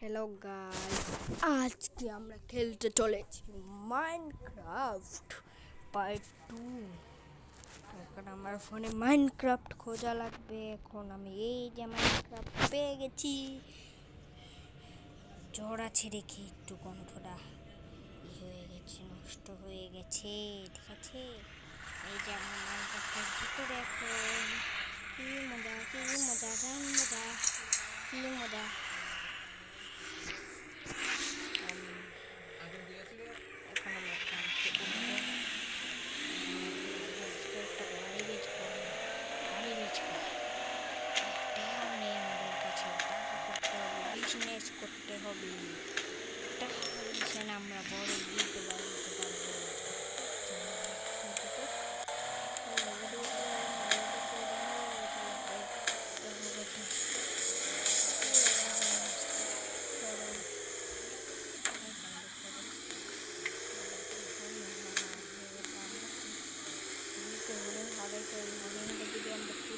Hello guys, আজকে আমরা খেলতে চলেছি মাইনক্রাফট পার্ট 2। এখন আমার ফোনে মাইনক্রাফট খোঁজা লাগবে। এখন আমি এই যে মাইনক্রাফট পেয়ে গেছি। জোড়া ছেড়ে খেয়ে একটু কণ্ঠটা হয়ে গেছে, নষ্ট হয়ে গেছে, ঠিক আছে। এই যে আমার মাইনক্রাফটের ভিতরে এখন কি মজা, কি মজা, গান মজা, কি মজা। বিজনেস করতে হবে, আমরা বড় ইউটিউবার হতে পারবো।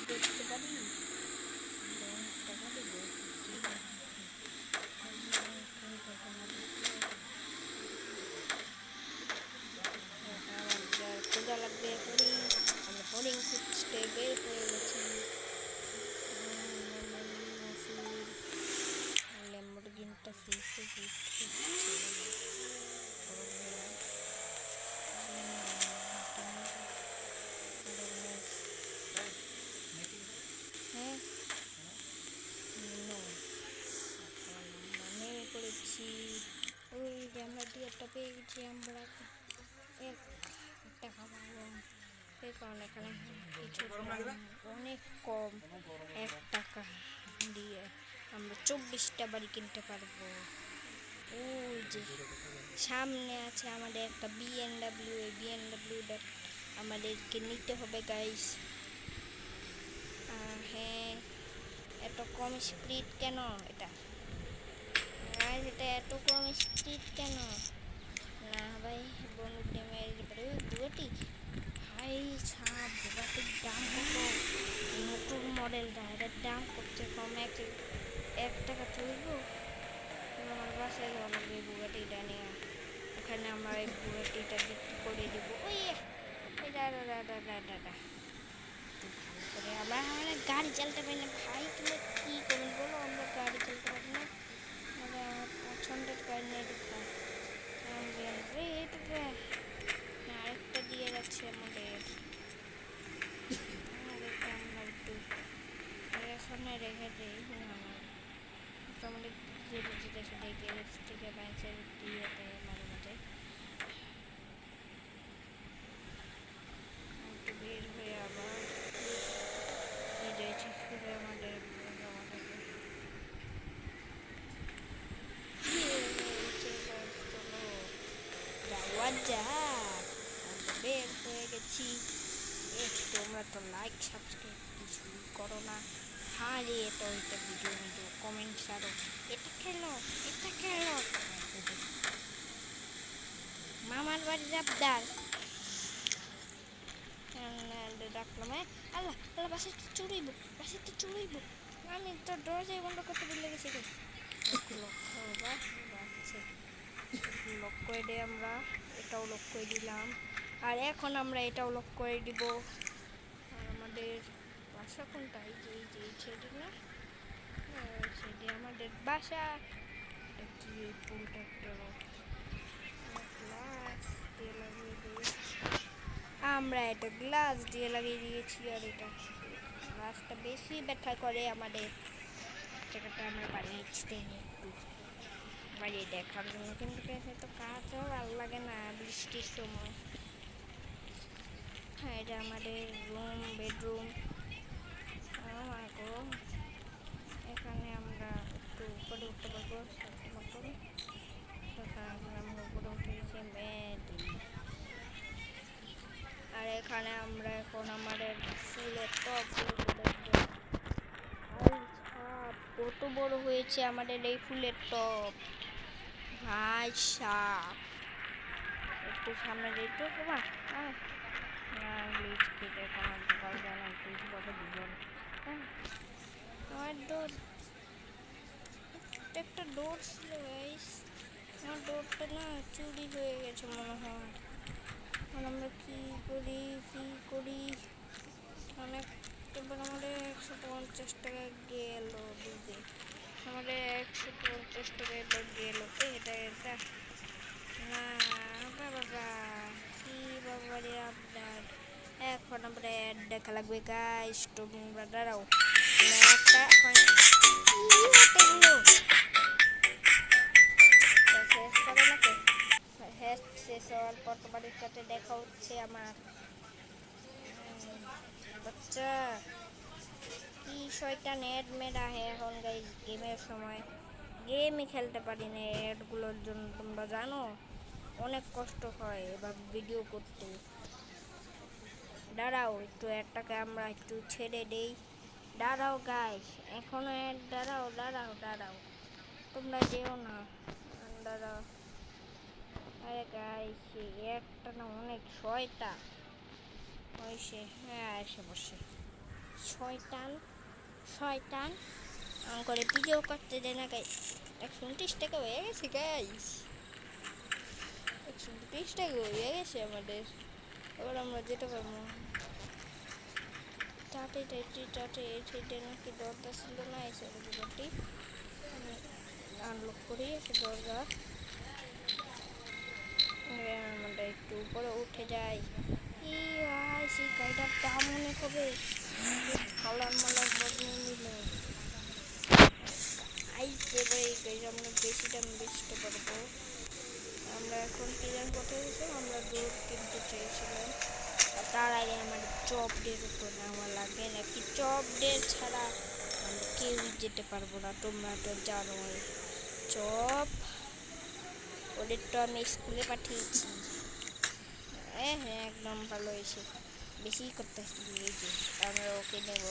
দেখতে পারি খোঁজা লাগবে। আমরা হরিং খুঁজতে বের হয়ে গেছি। ল্যাম্বরগিনিটা ফ্রিজে করেছি। ওই যে আমরা ডিয়ারটা পেয়ে গেছি। আমরা এক টাকা পাবো, এই কারণে এখানে কিছু অনেক কম, 1 টাকা দিয়ে আমরা 24টা বাড়ি কিনতে পারবো। ওই যে সামনে আছে আমাদের একটা বিএনডাব্লিউ, এই বিএনডাব্লিউটা আমাদেরকে নিতে হবে গাইস। হ্যাঁ, এত কম স্পিড কেন? এটা এত কম স্পিড কেন? না ভাই, বন্দুক দিয়ে মেরে দিতে পারে। ওই বুয়েটি ভাই সাপ, বুগাটির দাম কত? নতুন মডেলটা, এটার দাম করছে কম 1 টাকা তুলব। আমার বাসায় যাওয়া লাগবে বুগাটিটা নিয়ে। ওখানে আমরা এই বুগাটিটা বিক্রি করে দেবো। ওই দাদা করে আমরা গাড়ি চালাতে পারি না ভাই। তুমি কী করবেন বলো? আমরা গাড়ি চালাতে পারি না। আমার পছন্দের গাড়ি নিয়ে ঢুকা আরেকটা দিয়ে যাচ্ছে আমাদের। আমরা একটু এখানে রেখে দিই। আমাদের গ্যারেজ থেকে বাইসের দিয়ে দেয় মাঝে মাঝে। একটু বের হয়ে আবার আমাদের বের হয়ে গেছি। তোমরা তো লাইক সাবস্ক্রাইব কিছু করো না। হারে তো এটা ভিডিও কমেন্ট ছাড়ো। এটা খেলো, এটা খেলো। মামার বাড়ির আবদার ডাকলাম। আল্লাহ আল্লাহ, বাসাতে চুড়াইব। আমি তো দরজায় বন্ধ করতে ভুলে গেছি। লক করে দিই আমরা, এটাও লক করে দিলাম। আর এখন আমরা এটাও লক করে দিব। আর আমাদের বাসা কোনটা? এই যে ছেড়ে না, ছেড়ে আমাদের বাসা। কি এই ফুলটা একটা গ্লাস দিয়ে লাগিয়ে দিই। আমরা এটা গ্লাস দিয়ে লাগিয়ে দিয়েছি। আর এটা গ্লাসটা বেশি ব্যথা করে আমাদের। জায়গাটা আমরা বানিয়েছি একটু বাড়িয়ে দেখার জন্য, কিন্তু তো কাজও ভালো লাগে না বৃষ্টির সময়। হ্যাঁ, এটা আমাদের রুম, বেডরুম। এখানে আমরা একটু উপরে উঠতে পারবো মতন। আমরা উপরে উঠে গেছি বেড। আর এখানে আমরা এখন আমাদের ফুলের টপ কত বড় হয়েছে আমাদের এই ফুলের টপ ভাই সাপ। একটু সামনে যেতে তোমার আমার দৌড় এটা একটা ডোর ছিল গাইস, আমার ডোরটা না চুরি হয়ে গেছে মনে হয়। এখন আমরা কি করি অনেক, এবার আমাদের 150 টাকা গেল ডুবে, আমাদের 150 টাকা এবার গেল। এটা না বাবা, কি বাবারে আপনার, এখন আমরা অ্যাড দেখা লাগবে গাইস। তোমরা দাঁড়াও, একটা শেষ করে নাকি, শেষ হওয়ার পর তোমাদের সাথে দেখা হচ্ছে আমার। বাচ্চা কি শয়তান অ্যাড মেরা হে এখন গাইস, গেমের সময় গেমই খেলতে পারি না অ্যাডগুলোর জন্য। তোমরা জানো অনেক কষ্ট হয় এবার ভিডিও করতে। দাঁড়াও একটু অ্যাডটাকে আমরা একটু ছেড়ে দেই। দাঁড়াও গাইস, এখনো অ্যাড, দাঁড়াও তোমরা যেও না, দাঁড়াও। আরে গাইস এই অ্যাডটা না অনেক শয়তান হয়েছে। হ্যাঁ এসে বসে শয়তান করে ভিডিও করতে দেয় না গাইস। 129 টাকা হয়ে গেছে গাইস, 130 টাকা হয়ে গেছে আমাদের। এবার আমরা যেতে পারবো টাটে নাকি দরজা ছিল না, এসে দরজাটি আনলক করি। দরজা আমরা একটু উপরে উঠে যাই। সেই গাড়িটার দাম অনেক হবে, খালার মালার বদলে নিলে এবার এই গাড়িটা আমরা বেশি দাম বেচতে পারবো। আমরা এখন কিনার কথা হয়েছে, আমরা দূর কিনতে চেয়েছিলাম। তার আগে আমাদের চপ ডের উপর নেওয়া লাগে, নাকি চপ ডের ছাড়া আমরা কেউই যেতে পারবো না। তোমরা তো জানোই চপ ওদের তো আমি স্কুলে পাঠিয়েছি। হ্যাঁ একদম ভালো হয়েছে, বেশি করতেছি। এই যে আমরা ওকে নেব,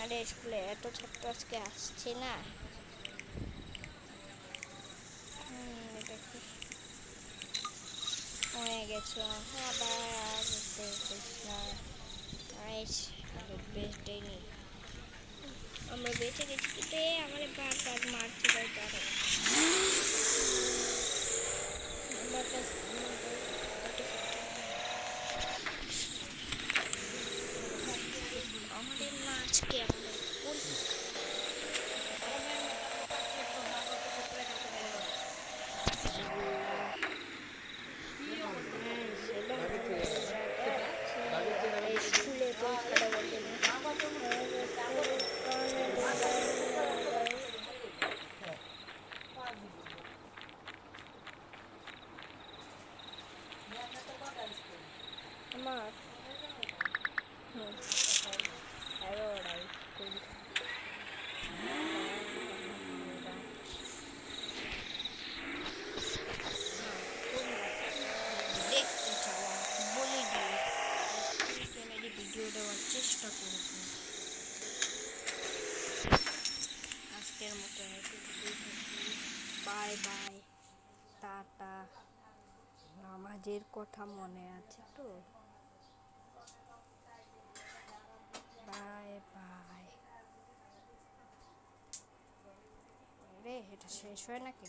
আরে স্কুলে এত ছাত্র আজকে আসছে না। এটা কি হয়ে গেছে আবার বেঁচে নেই, আমরা বেঁচে গেছি কিন্তু আমার বারবার মারতে যায় তারা। আমাদের মাছকে আমাদের স্কুলে পরীক্ষাটা বলতে আমার দেখতে চাও বলে দিই, ভিডিও দেওয়ার চেষ্টা করব। আজকের মতো বাই বাই, টাটা। নামাজের কথা মনে আছে তো, বাই বাই। রে এটা শেষ হয় নাকি?